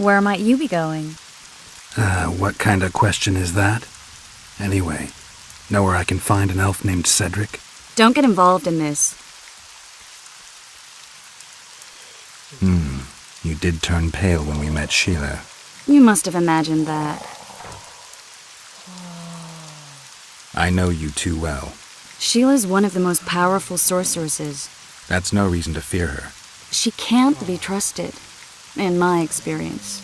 Where might you be going? What kind of question is that? Anyway, know where I can find an elf named Cedric? Don't get involved in this. You did turn pale when we met Sheila. You must have imagined that. I know you too well. Sheila's one of the most powerful sorceresses. That's no reason to fear her. She can't be trusted, in my experience.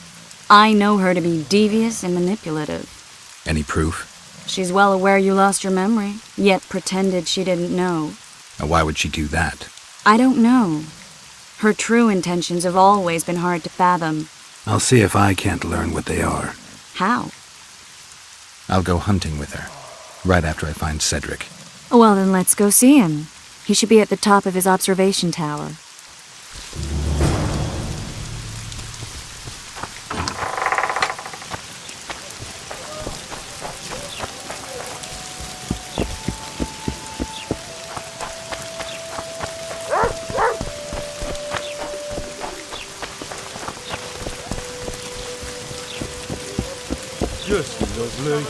I know her to be devious and manipulative. Any proof? She's well aware you lost your memory, yet pretended she didn't know. Why would she do that? I don't know. Her true intentions have always been hard to fathom. I'll see if I can't learn what they are. How? I'll go hunting with her, right after I find Cedric. Well, then let's go see him. He should be at the top of his observation tower. Just lovely.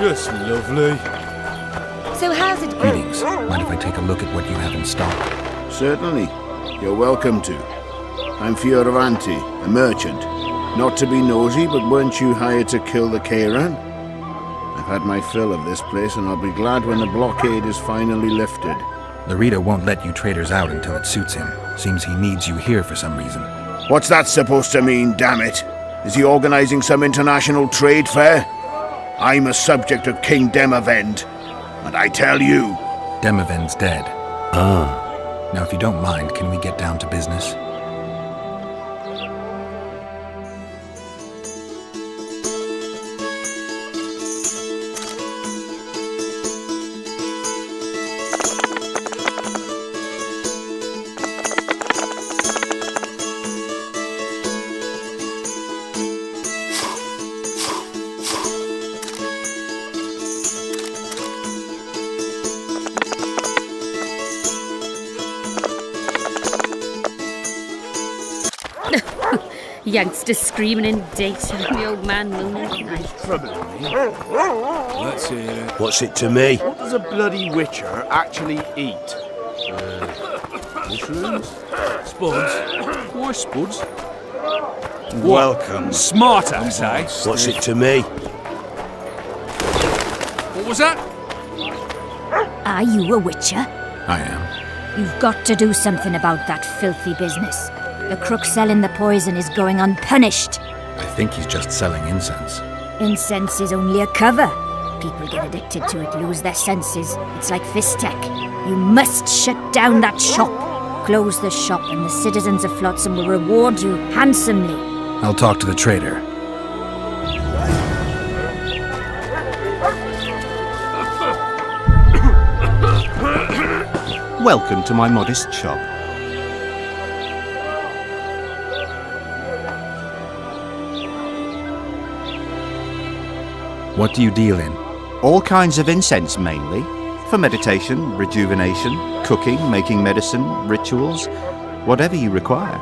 Just lovely. So how's it going? Greetings. Mind if I take a look at what you have in stock? Certainly. You're welcome to. I'm Fioravanti, a merchant. Not to be nosy, but weren't you hired to kill the Kairan? I've had my fill of this place, and I'll be glad when the blockade is finally lifted. The Rita won't let you traders out until it suits him. Seems he needs you here for some reason. What's that supposed to mean, damn it? Is he organizing some international trade fair? I'm a subject of King Demavend, and I tell you... Demavend's dead. Now, if you don't mind, can we get down to business? Youngster screaming in daytime, the old man moaning at night. Let's hear it. What's it to me? What does a bloody witcher actually eat? Mushrooms? Spuds? Why spuds? Welcome. Smart ass, eh? What's it to me? What was that? Are you a witcher? I am. You've got to do something about that filthy business. The crook selling the poison is going unpunished. I think he's just selling incense. Incense is only a cover. People get addicted to it, lose their senses. It's like Fistech. You must shut down that shop. Close the shop and the citizens of Flotsam will reward you handsomely. I'll talk to the trader. Welcome to my modest shop. What do you deal in? All kinds of incense mainly. For meditation, rejuvenation, cooking, making medicine, rituals, whatever you require.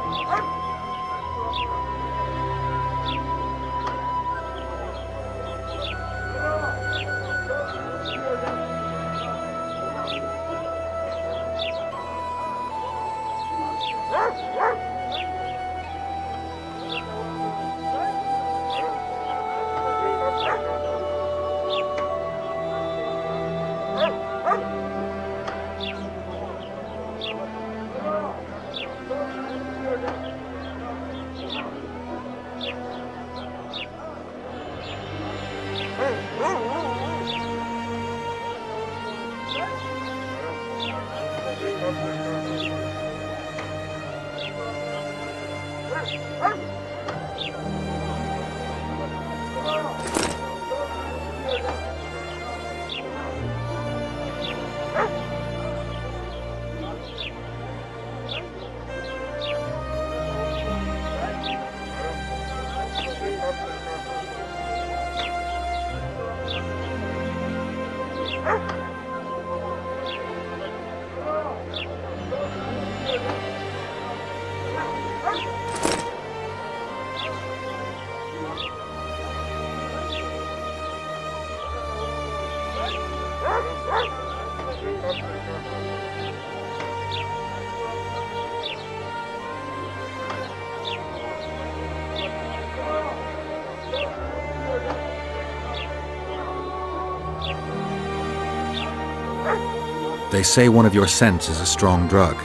They say one of your scents is a strong drug.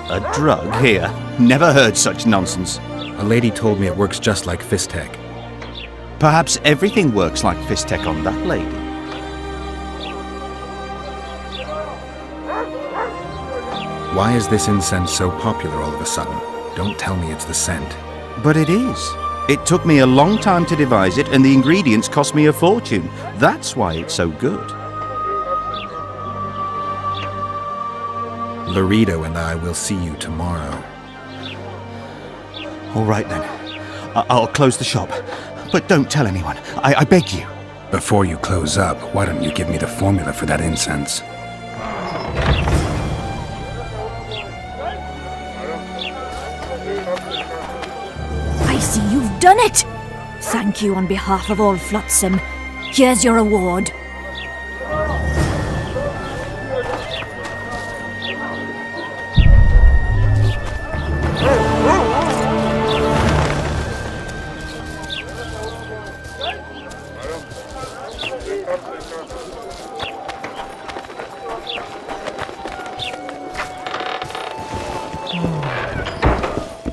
A drug here? Never heard such nonsense. A lady told me it works just like Fistech. Perhaps everything works like Fistech on that lady. Why is this incense so popular all of a sudden? Don't tell me it's the scent. But it is. It took me a long time to devise it, and the ingredients cost me a fortune. That's why it's so good. Laredo and I will see you tomorrow. All right then. I'll close the shop. But don't tell anyone. I beg you. Before you close up, why don't you give me the formula for that incense? I see you've done it! Thank you on behalf of all Flotsam. Here's your reward.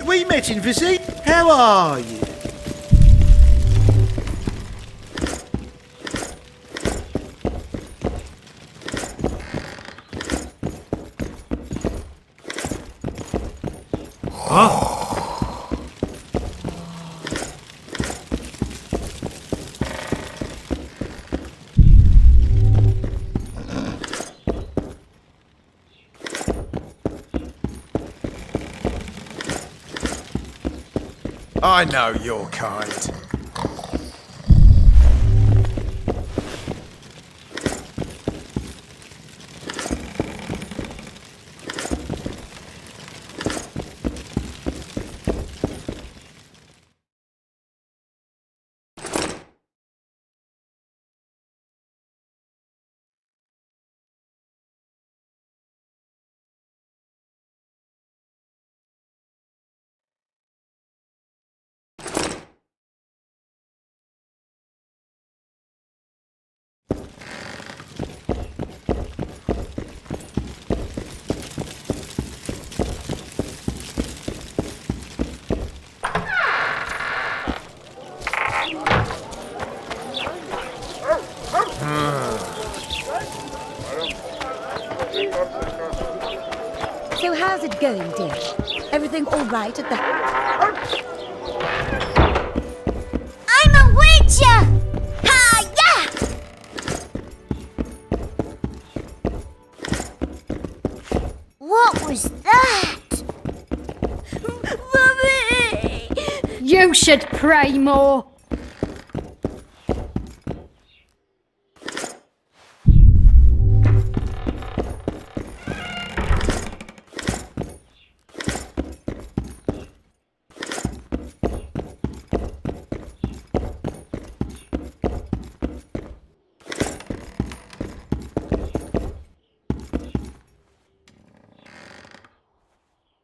We met in Vizzy. How are you? I know your kind. So how's it going, dear? Everything all right at the... I'm a witcher! Ha, yeah! What was that? Mummy! You should pray more.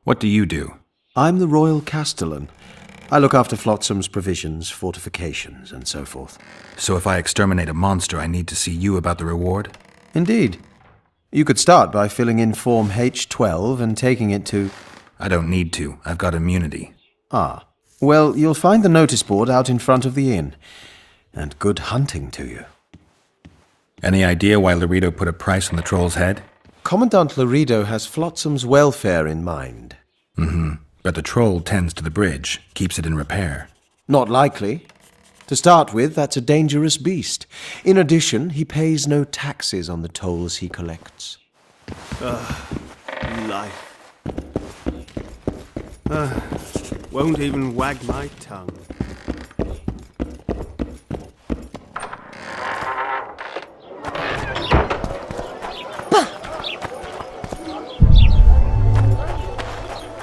What do you do? I'm the Royal Castellan. I look after Flotsam's provisions, fortifications, and so forth. So if I exterminate a monster, I need to see you about the reward? Indeed. You could start by filling in Form H12 and taking it to... I don't need to. I've got immunity. Ah. Well, you'll find the notice board out in front of the inn. And good hunting to you. Any idea why Laredo put a price on the troll's head? Commandant Laredo has Flotsam's welfare in mind. But the troll tends to the bridge, keeps it in repair. Not likely. To start with, that's a dangerous beast. In addition, he pays no taxes on the tolls he collects. Life. Won't even wag my tongue.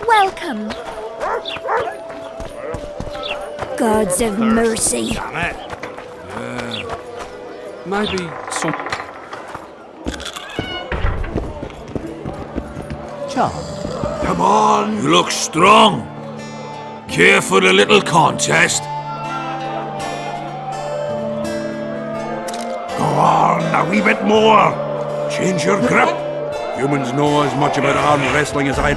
Welcome. Gods of mercy. Maybe some... Come on, you look strong. Care for a little contest? Go on, a wee bit more. Change your grip. Humans know as much about arm wrestling as I...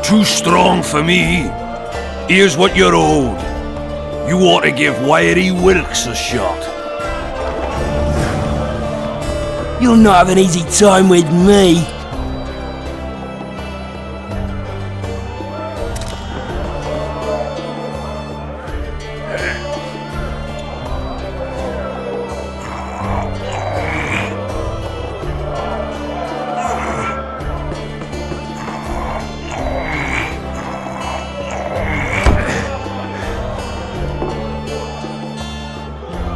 Too strong for me. Here's what you're owed. You ought to give Wiry Wilkes a shot. You'll not have an easy time with me.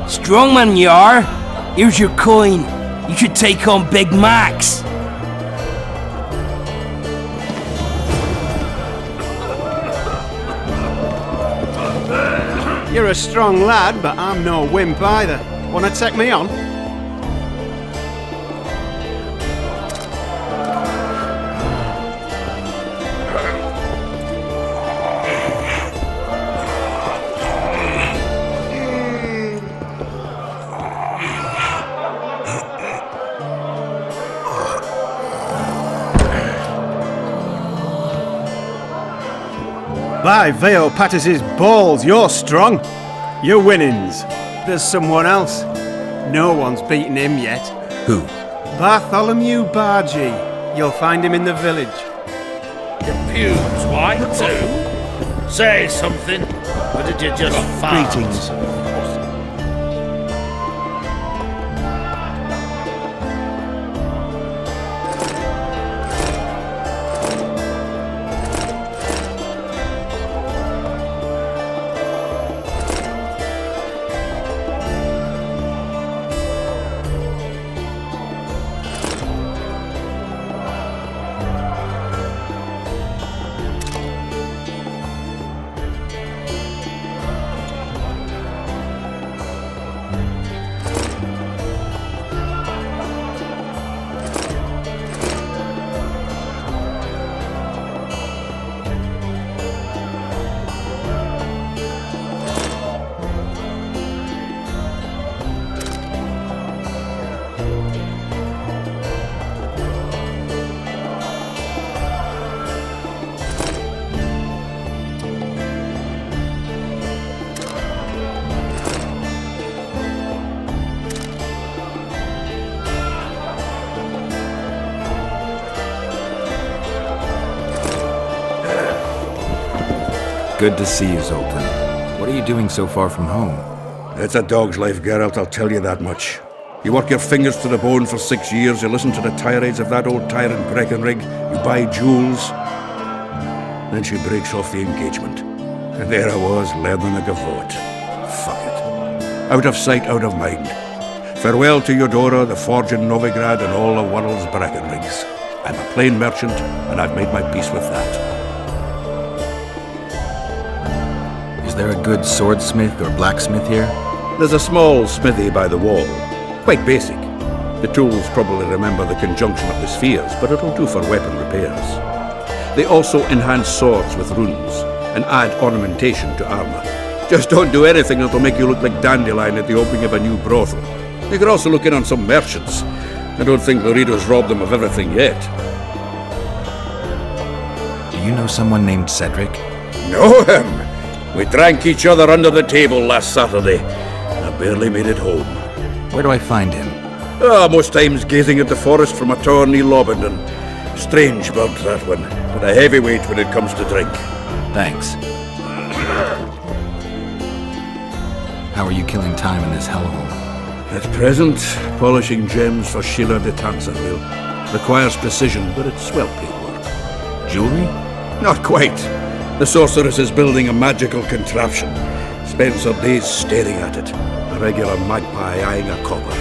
Strongman you are. Here's your coin. You should take on Big Max. You're a strong lad, but I'm no wimp either. Wanna take me on? By Veo Pattis's balls, you're strong. You're winnings. There's someone else. No one's beaten him yet. Who? Bartholomew Bargy. You'll find him in the village. Your pubes white too? Say something, or did you just fart? Greetings. Good to see you, Zoltan. What are you doing so far from home? It's a dog's life, Geralt, I'll tell you that much. You work your fingers to the bone for 6 years, you listen to the tirades of that old tyrant Breckenrig, you buy jewels. Then she breaks off the engagement. And there I was, learning a gavotte. Fuck it. Out of sight, out of mind. Farewell to Eudora, the forge in Novigrad, and all the world's Breckenrigs. I'm a plain merchant, and I've made my peace with that. Is there a good swordsmith or blacksmith here? There's a small smithy by the wall. Quite basic. The tools probably remember the conjunction of the spheres, but it'll do for weapon repairs. They also enhance swords with runes, and add ornamentation to armor. Just don't do anything that'll make you look like Dandelion at the opening of a new brothel. You could also look in on some merchants. I don't think Loredo's robbed them of everything yet. Do you know someone named Cedric? Know him? We drank each other under the table last Saturday. I barely made it home. Where do I find him? Most times gazing at the forest from a tower near Lobendon. Strange bird, that one, but a heavyweight when it comes to drink. Thanks. How are you killing time in this hellhole? At present, polishing gems for Sheila de Tanzerville. Requires precision, but it's well-paid work. Jewelry? Not quite. The sorceress is building a magical contraption. Spends her days staring at it. A regular magpie eyeing a copper.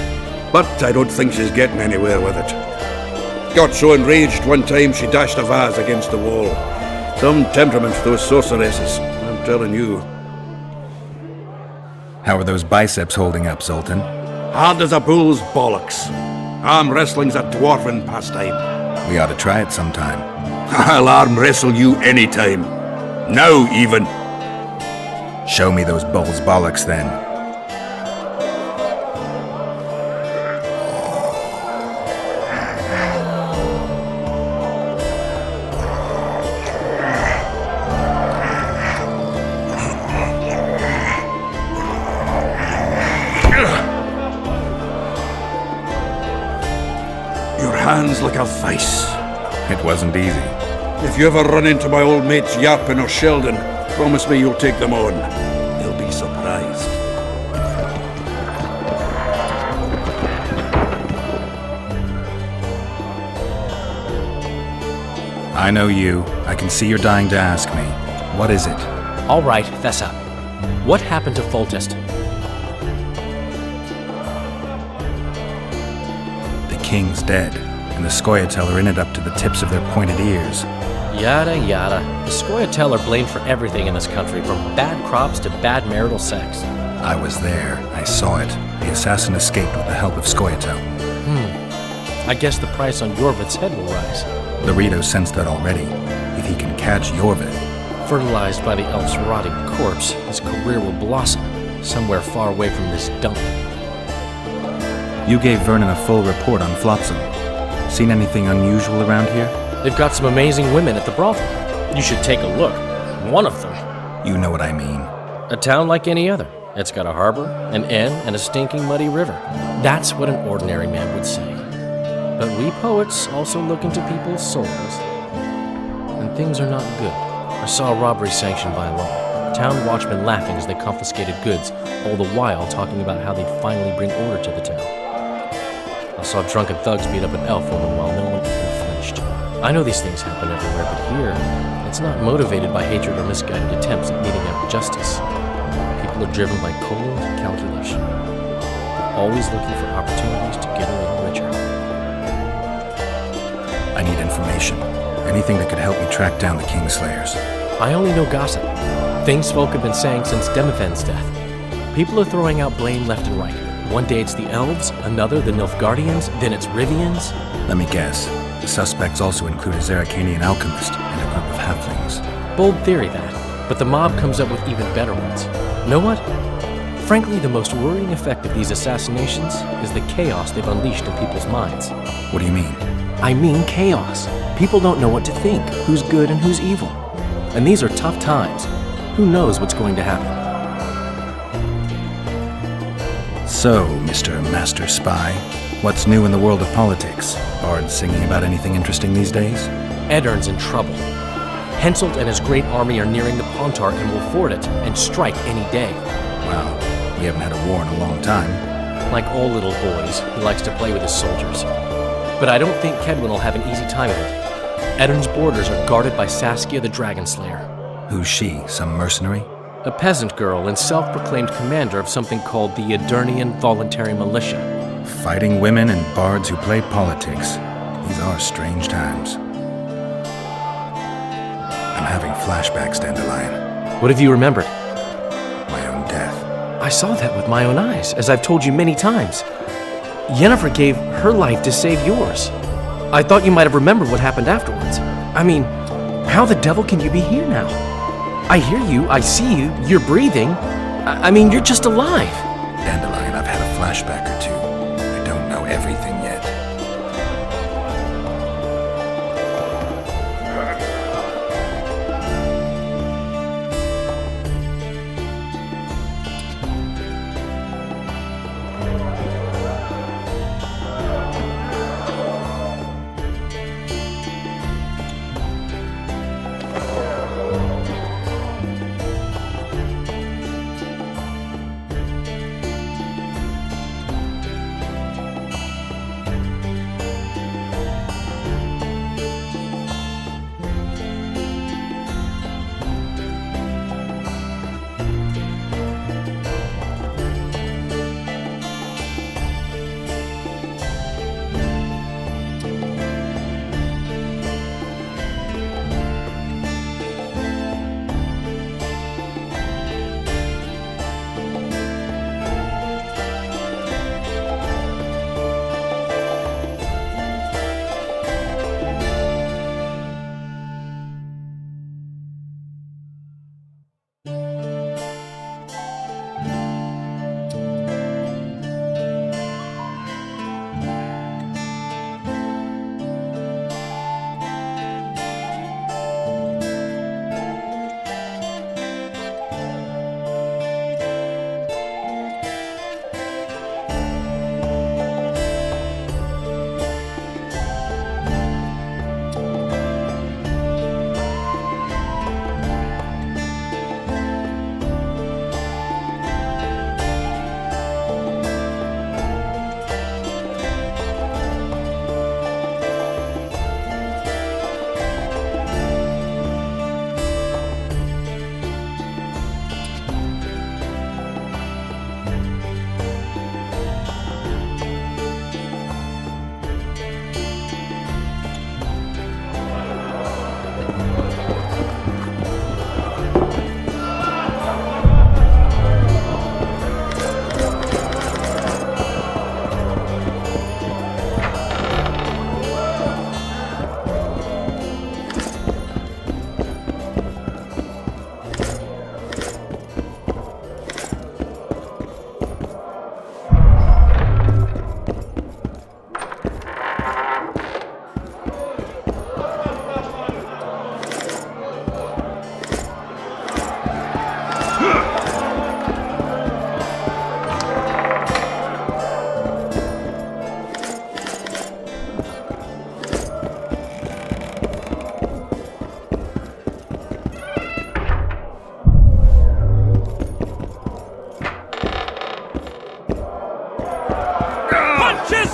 But I don't think she's getting anywhere with it. Got so enraged one time she dashed a vase against the wall. Some temperament, those sorceresses, I'm telling you. How are those biceps holding up, Zoltan? Hard as a bull's bollocks. Arm wrestling's a dwarven pastime. We ought to try it sometime. I'll arm wrestle you anytime. Now, even. Show me those bull's bollocks, then. Hands like a vice. It wasn't easy. If you ever run into my old mates Yarpin or Sheldon, promise me you'll take them on. They'll be surprised. I know you. I can see you're dying to ask me. What is it? All right, fess up. What happened to Foltest? The king's dead, and the Scoia'tael are in it up to the tips of their pointed ears. Yada yada. The Scoia'tael are blamed for everything in this country, from bad crops to bad marital sex. I was there. I saw it. The assassin escaped with the help of Scoia'tael. I guess the price on Yorvith's head will rise. Loredo sensed that already. If he can catch Yorvith... Fertilized by the elf's rotting corpse, his career will blossom, somewhere far away from this dump. You gave Vernon a full report on Flopsam. Seen anything unusual around here? They've got some amazing women at the brothel. You should take a look. One of them. You know what I mean. A town like any other. It's got a harbor, an inn, and a stinking muddy river. That's what an ordinary man would say. But we poets also look into people's souls. And things are not good. I saw a robbery sanctioned by law. Town watchmen laughing as they confiscated goods, all the while talking about how they'd finally bring order to the town. I saw drunken thugs beat up an elf woman while no one even flinched. I know these things happen everywhere, but here, it's not motivated by hatred or misguided attempts at meting out justice. People are driven by cold calculation. They're always looking for opportunities to get a little richer. I need information. Anything that could help me track down the Kingslayers. I only know gossip. Things folk have been saying since Demophen's death. People are throwing out blame left and right. One day it's the elves, another the Nilfgaardians, then it's Rivians. Let me guess. The suspects also include a Zerrikanian alchemist and a group of halflings. Bold theory, that. But the mob comes up with even better ones. Know what? Frankly, the most worrying effect of these assassinations is the chaos they've unleashed in people's minds. What do you mean? I mean chaos. People don't know what to think, who's good and who's evil. And these are tough times. Who knows what's going to happen? So, Mr. Master Spy, what's new in the world of politics? Bards singing about anything interesting these days? Eddern's in trouble. Henselt and his great army are nearing the Pontar and will ford it and strike any day. Wow, we haven't had a war in a long time. Like all little boys, he likes to play with his soldiers. But I don't think Kedwin will have an easy time of it. Eddern's borders are guarded by Saskia the Dragon Slayer. Who's she? Some mercenary? A peasant girl and self-proclaimed commander of something called the Edirnian Voluntary Militia. Fighting women and bards who play politics. These are strange times. I'm having flashbacks, Dandelion. What have you remembered? My own death. I saw that with my own eyes, as I've told you many times. Yennefer gave her life to save yours. I thought you might have remembered what happened afterwards. I mean, how the devil can you be here now? I hear you, I see you, you're breathing. I mean, you're just alive. Dandelion, I've had a flashback or two. I don't know everything yet.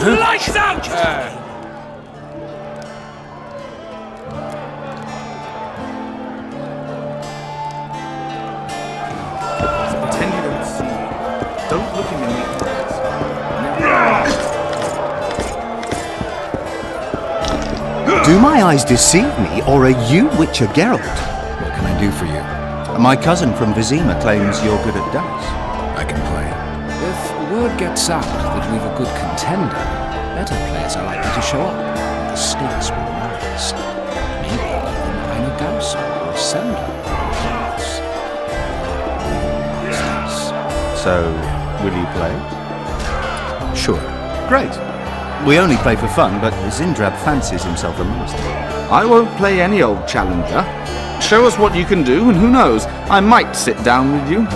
Lights out! Pretend you don't see me. Don't look him in the eyes. Do my eyes deceive me, or are you Witcher Geralt? What can I do for you? My cousin from Vizima claims you're good at dice. I can play. If word gets out that we've a good contender, better players are likely to show up, and the stakes will rise. Maybe even Einer Gauss or Sender. So, will you play? Sure. Great. We only play for fun, but Zindrab fancies himself a master. I won't play any old challenger. Show us what you can do, and who knows, I might sit down with you.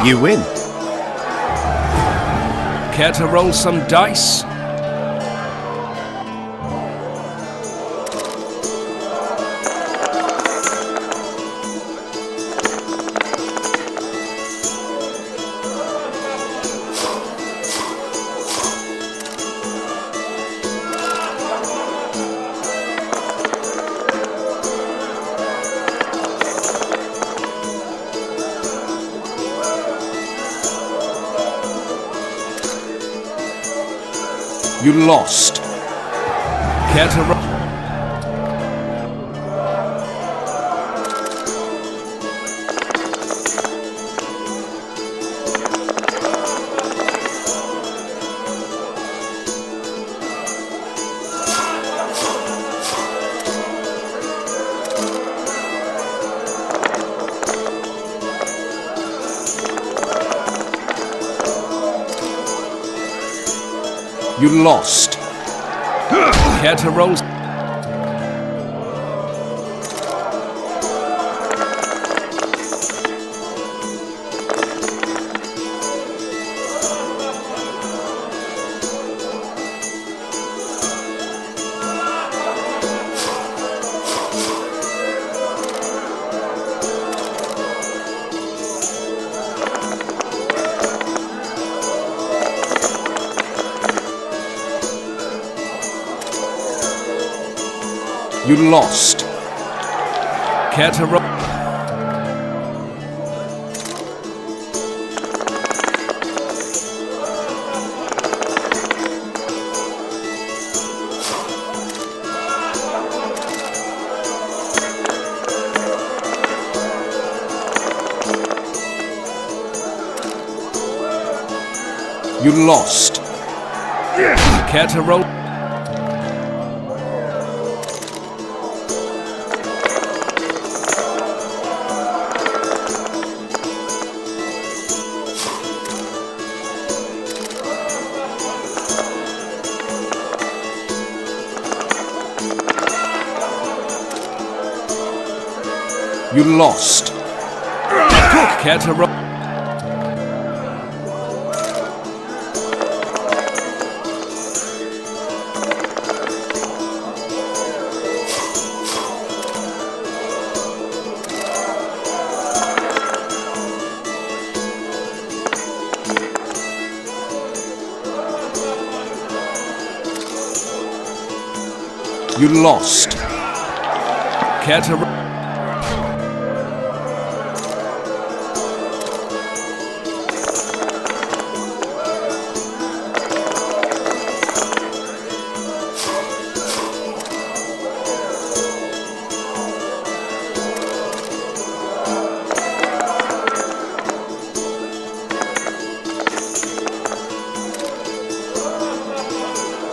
You win. Care to roll some dice? You lost. Care to roll? You lost. Care to roll? You lost. Care to roll? You lost. Care to roll? You lost. Care to roll? You lost. Care to roll?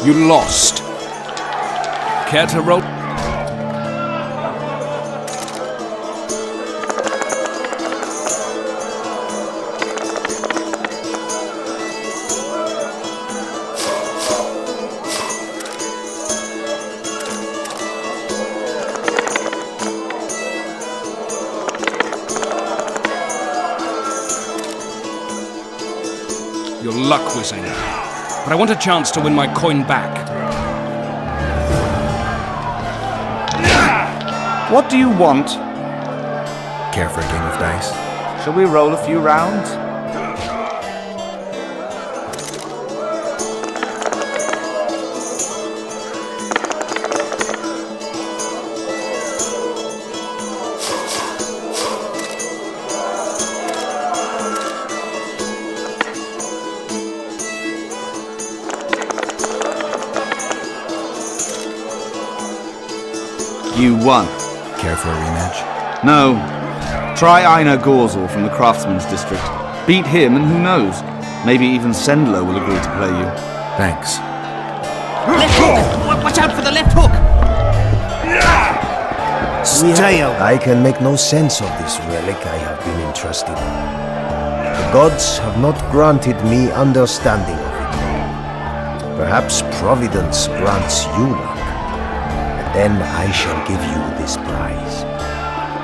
You lost. Care to roll? Your luck was in. But I want a chance to win my coin back. What do you want? Care for a game of dice? Shall we roll a few rounds? You won. Care for a rematch? No. Try Einar Gorzel from the Craftsman's District. Beat him and who knows? Maybe even Sendler will agree to play you. Thanks. Left hook! Watch out for the left hook! Stay out. I can make no sense of this relic I have been entrusted. The gods have not granted me understanding of it. Perhaps Providence grants you luck. Then I shall give you this prize.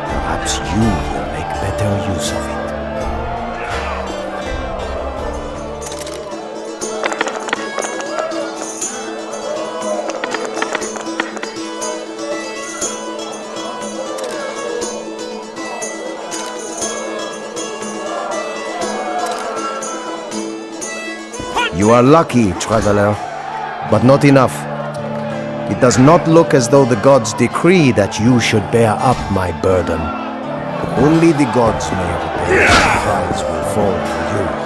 Perhaps you will make better use of it. You are lucky, traveler, but not enough. It does not look as though the gods decree that you should bear up my burden. Only the gods may ordain the prize will fall to you.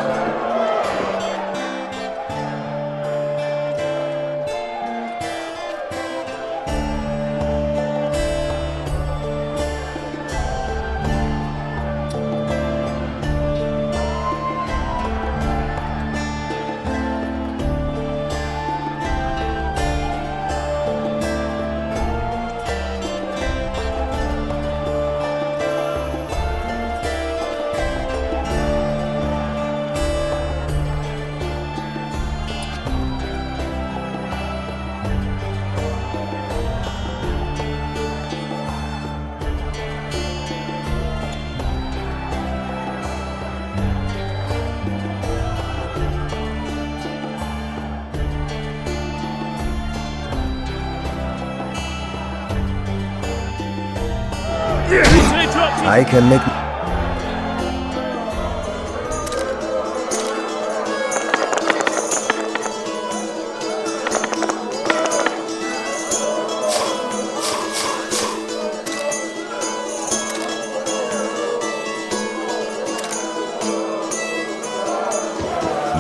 I can make...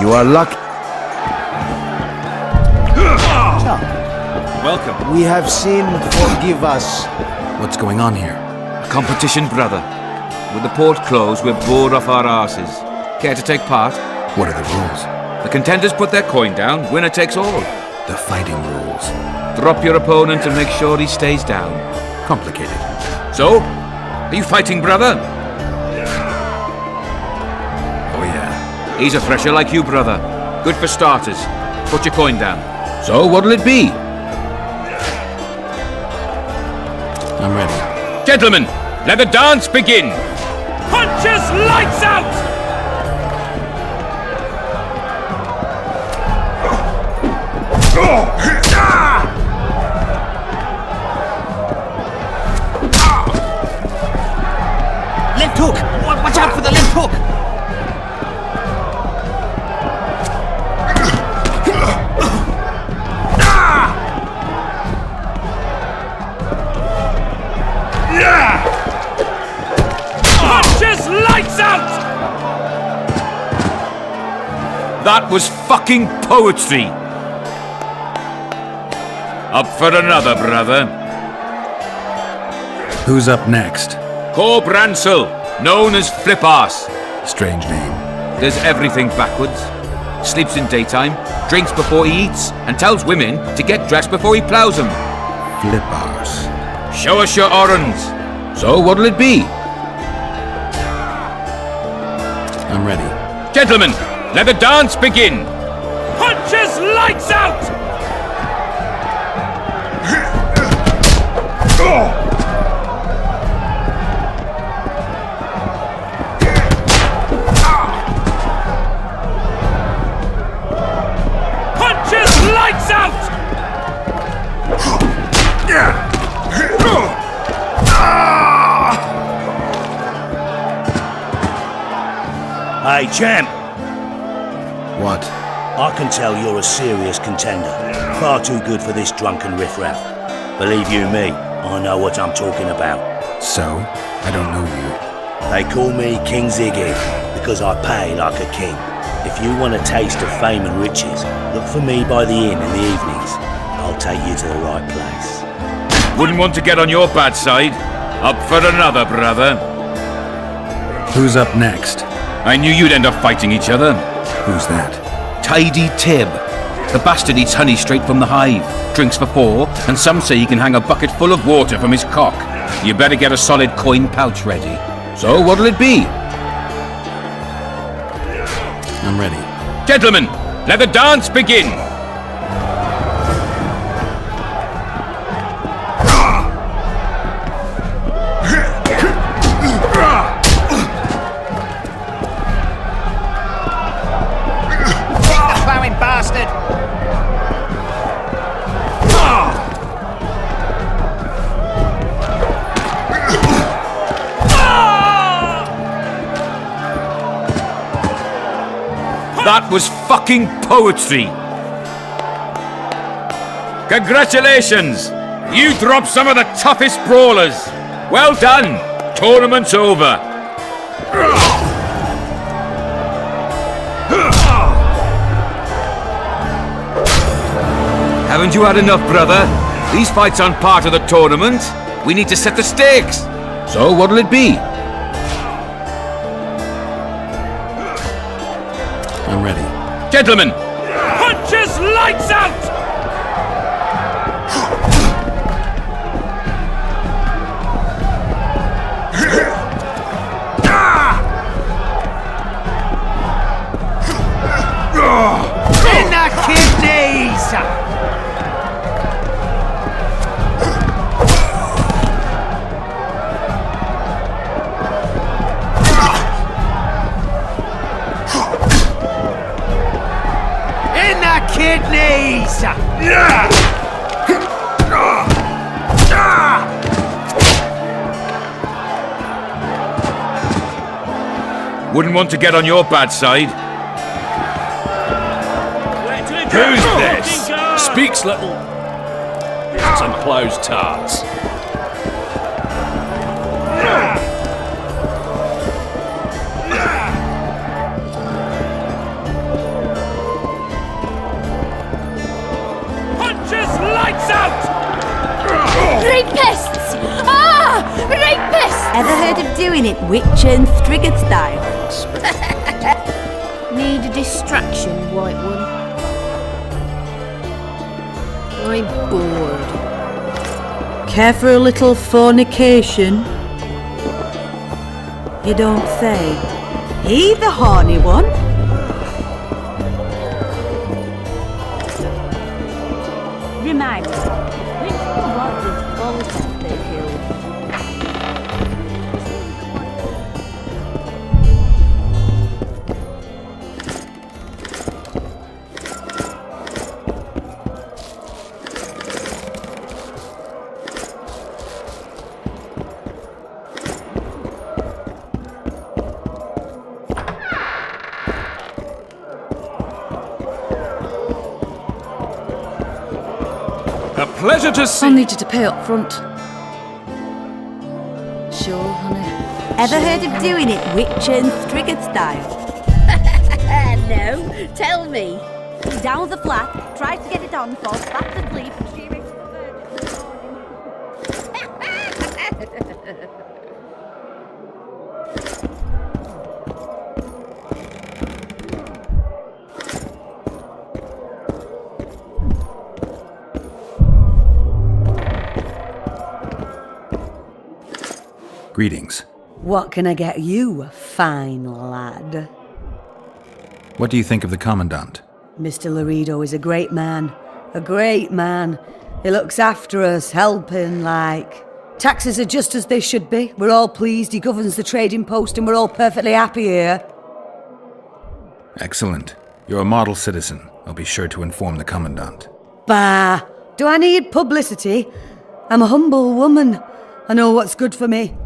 You are lucky. Welcome. We have sinned, forgive us. What's going on here? Competition, brother. With the port closed, we're bored off our asses. Care to take part? What are the rules? The contenders put their coin down, winner takes all. The fighting rules. Drop your opponent and make sure he stays down. Complicated. So? Are you fighting, brother? Oh yeah. He's a thresher like you, brother. Good for starters. Put your coin down. So, what'll it be? I'm ready. Gentlemen, let the dance begin! Punches lights out! Left hook! Watch out for the left hook! Lights out! That was fucking poetry! Up for another, brother. Who's up next? Cor Bransel, known as Flip-Arse. Strange name. Does everything backwards. sleeps in daytime, drinks before he eats, and tells women to get dressed before he ploughs them. Flippers. Show us your orange. So what'll it be? I'm ready. Gentlemen, let the dance begin! Punches lights out! Punches lights out! Hey, champ. What? I can tell you're a serious contender. Far too good for this drunken riffraff. Believe you me, I know what I'm talking about. So? I don't know you. They call me King Ziggy because I pay like a king. If you want a taste of fame and riches, look for me by the inn in the evenings. I'll take you to the right place. Wouldn't want to get on your bad side. Up for another, brother. Who's up next? I knew you'd end up fighting each other. Who's that? Tidy Tib. The bastard eats honey straight from the hive, drinks for 4, and some say he can hang a bucket full of water from his cock. You better get a solid coin pouch ready. So what'll it be? I'm ready. Gentlemen, let the dance begin! Bastard! That was fucking poetry! Congratulations! You dropped some of the toughest brawlers! Well done! Tournament's over! Haven't you had enough, brother? These fights aren't part of the tournament. We need to set the stakes. So what'll it be? I'm ready. Gentlemen, punches lights out! In the kidneys! Kidneys! Wouldn't want to get on your bad side. Who's this? Speaks little. Some clothes tarts. Lights out! Rapists! Ah! Rapists! Ever heard of doing it witch and Striggett style? Need a distraction, white one. I'm bored. Care for a little fornication? You don't say. He the horny one? Remind me, which one was this Bolton they killed? A pleasure to see. I'll need you to pay up front. Sure, honey. Ever heard of doing it witch and Striggett style? No, tell me. Down the flat, tries to get it on, falls fast asleep, and she wakes up Greetings. What can I get you, fine lad? What do you think of the Commandant? Mr. Laredo is a great man. A great man. He looks after us, helping, like. Taxes are just as they should be. We're all pleased. He governs the trading post and we're all perfectly happy here. Excellent. You're a model citizen. I'll be sure to inform the Commandant. Bah! Do I need publicity? I'm a humble woman. I know what's good for me.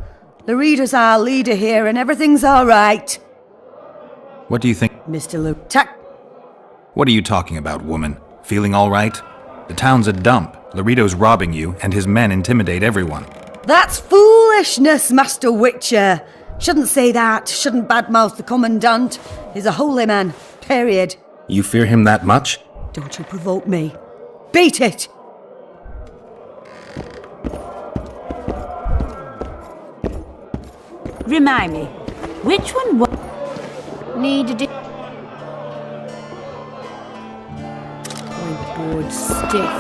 Laredo's our leader here and everything's all right. What do you think? Mr. What are you talking about, woman? Feeling all right? The town's a dump. Laredo's robbing you, and his men intimidate everyone. That's foolishness, Master Witcher. Shouldn't say that. Shouldn't badmouth the Commandant. He's a holy man. Period. You fear him that much? Don't you provoke me. Beat it! Remind me, which one was... Needed it. My board's stiff.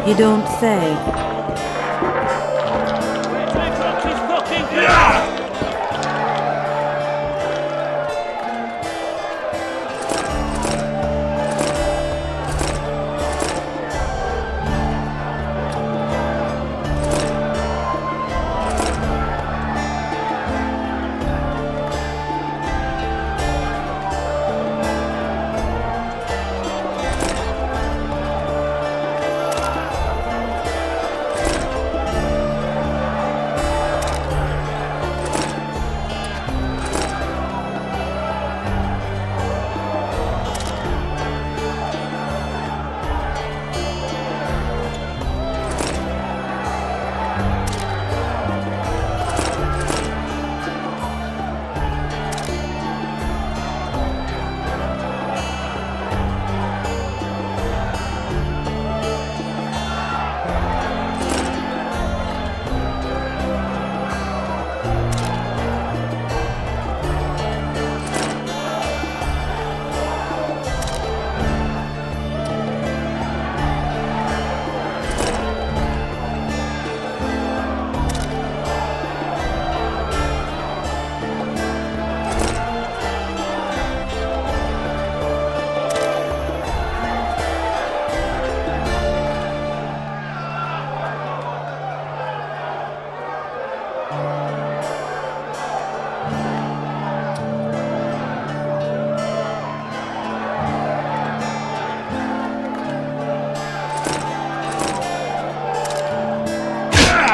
You don't say.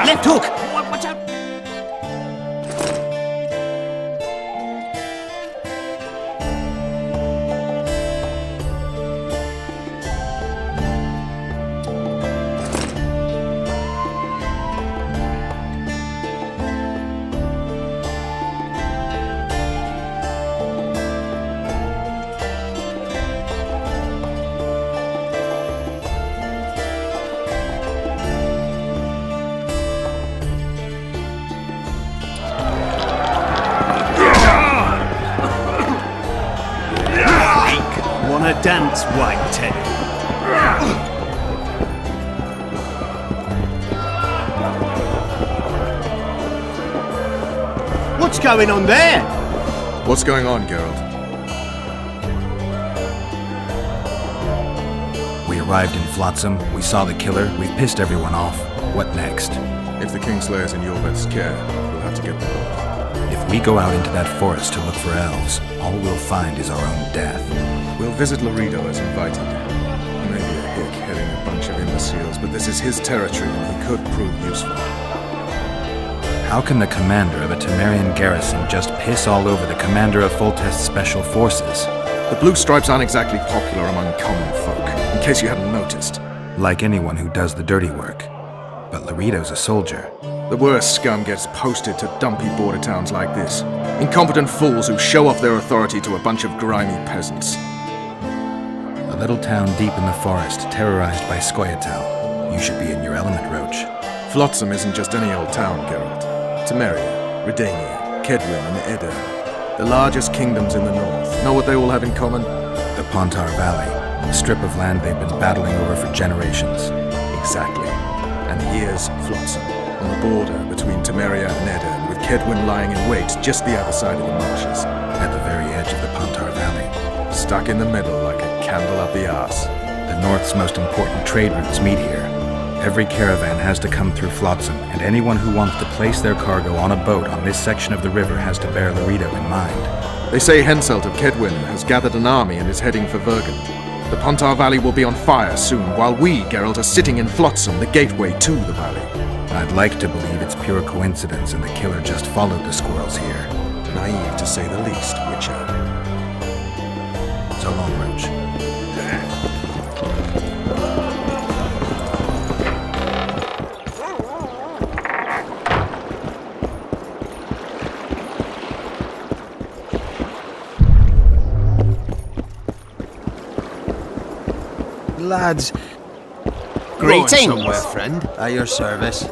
Left hook! Watch out! Wanna dance, white Teddy? What's going on there? What's going on, Geralt? We arrived in Flotsam, we saw the killer, we've pissed everyone off. What next? If the Kingslayer's in Yorvet's care, we'll have to get the boat. If we go out into that forest to look for elves, all we'll find is our own death. We'll visit Laredo as invited. He may be a hick heading a bunch of imbeciles, but this is his territory and he could prove useful. How can the commander of a Temerian garrison just piss all over the commander of Foltest's special forces? The Blue Stripes aren't exactly popular among common folk, in case you hadn't noticed. Like anyone who does the dirty work. But Laredo's a soldier. The worst scum gets posted to dumpy border towns like this. Incompetent fools who show off their authority to a bunch of grimy peasants. A little town deep in the forest, terrorized by Scoia'tael. You should be in your element, Roach. Flotsam isn't just any old town, Geralt. Temeria, Redania, Kedwin, and Edirn. The largest kingdoms in the north. Know what they all have in common? The Pontar Valley. A strip of land they've been battling over for generations. Exactly. And here's Flotsam, on the border between Temeria and Edirn, with Kedwin lying in wait just the other side of the marshes, At the very edge of the Pontar Valley. stuck in the middle like a candle up the arse. The North's most important trade routes meet here. Every caravan has to come through Flotsam, and anyone who wants to place their cargo on a boat on this section of the river has to bear Laredo in mind. They say Henselt of Kedwin has gathered an army and is heading for Vergant. The Pontar Valley will be on fire soon, while we, Geralt, are sitting in Flotsam, the gateway to the valley. I'd like to believe it's pure coincidence and the killer just followed the squirrels here. Naive to say the least, Witcher. So long, Roach. Lads, Greetings, somewhere, friend. At your service.